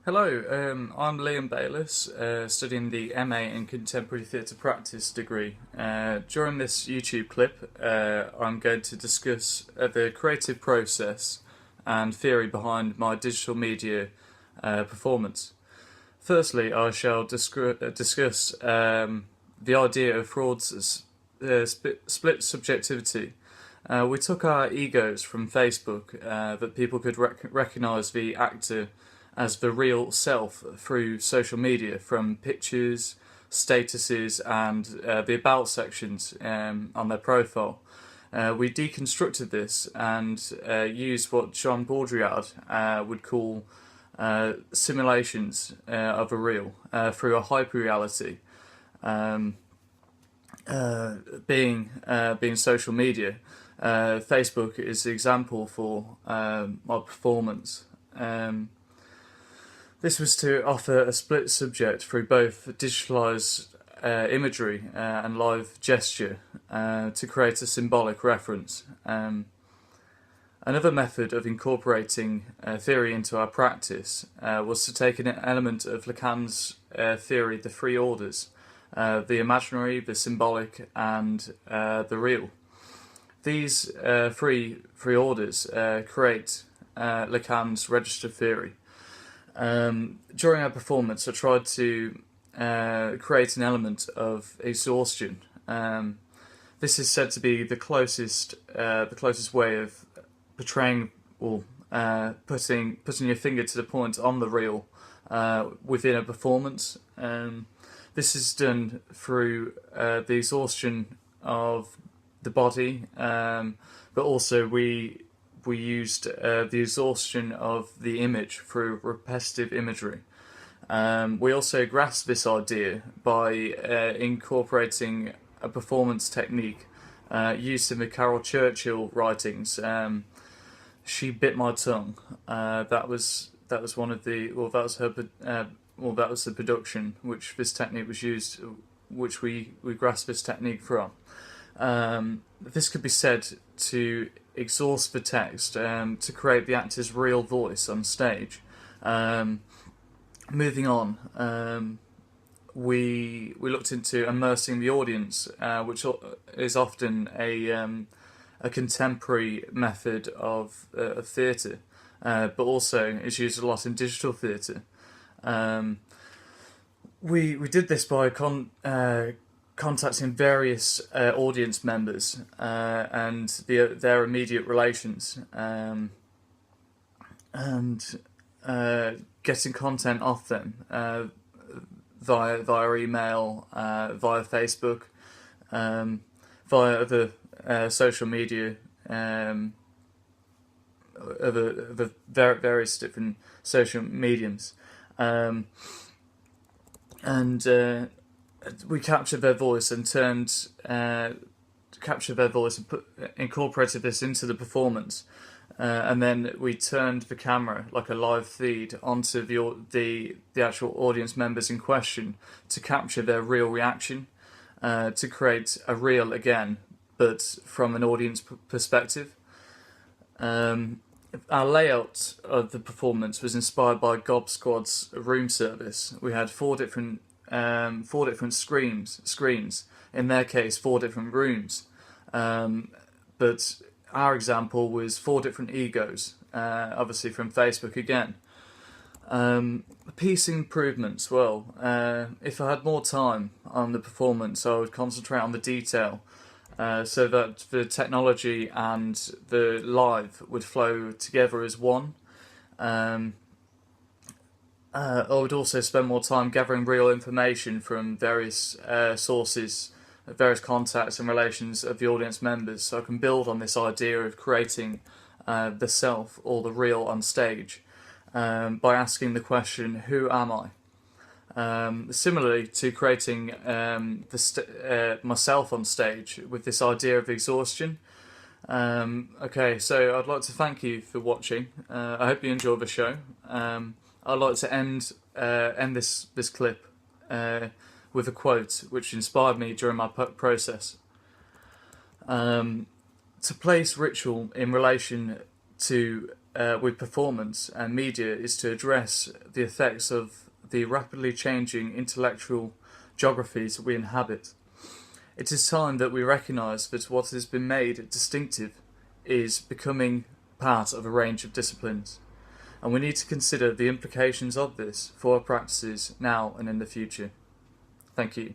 Hello, I'm Liam Bayliss, studying the MA in Contemporary Theatre Practice degree. During this YouTube clip, I'm going to discuss the creative process and theory behind my digital media performance. Firstly, I shall discuss the idea of Freud's split subjectivity. We took our egos from Facebook that people could recognise the actor as the real self through social media, from pictures, statuses, and the about sections on their profile. We deconstructed this and used what Jean Baudrillard would call simulations of a real through a hyperreality, being social media. Facebook is the example for my performance. This was to offer a split subject through both digitalised imagery and live gesture to create a symbolic reference. Another method of incorporating theory into our practice was to take an element of Lacan's theory, the three orders, the imaginary, the symbolic, and the real. These three orders create Lacan's register theory. During our performance, I tried to create an element of exhaustion. This is said to be the closest way of portraying or putting your finger to the point on the real within a performance. This is done through the exhaustion of the body, but also we used the exhaustion of the image through repetitive imagery. We also grasped this idea by incorporating a performance technique used in the Carol Churchill writings. She bit my tongue. That was one of the that was her that was the production which this technique was used, which we grasped this technique from. This could be said to exhaust the text to create the actor's real voice on stage. Moving on, we looked into immersing the audience, which is often a contemporary method of theatre, but also is used a lot in digital theatre. We did this by contacting various audience members and their immediate relations, and getting content off them via email, via Facebook, via other social media, other various different social mediums, and we captured their voice and incorporated this into the performance, and then we turned the camera like a live feed onto the actual audience members in question to capture their real reaction, to create a reel again, but from an audience perspective. Our layout of the performance was inspired by Gob Squad's room service. We had four different screens. In their case, four different rooms. But our example was four different egos, obviously from Facebook again. Piece improvements. Well, if I had more time on the performance, I would concentrate on the detail, so that the technology and the live would flow together as one. I would also spend more time gathering real information from various sources, various contacts and relations of the audience members, so I can build on this idea of creating the self or the real on stage by asking the question, who am I? Similarly to creating myself on stage with this idea of exhaustion. Okay, so I'd like to thank you for watching. I hope you enjoy the show. I'd like to end this clip with a quote which inspired me during my process. To place ritual in relation to with performance and media is to address the effects of the rapidly changing intellectual geographies we inhabit. It is time that we recognise that what has been made distinctive is becoming part of a range of disciplines, and we need to consider the implications of this for our practices now and in the future. Thank you.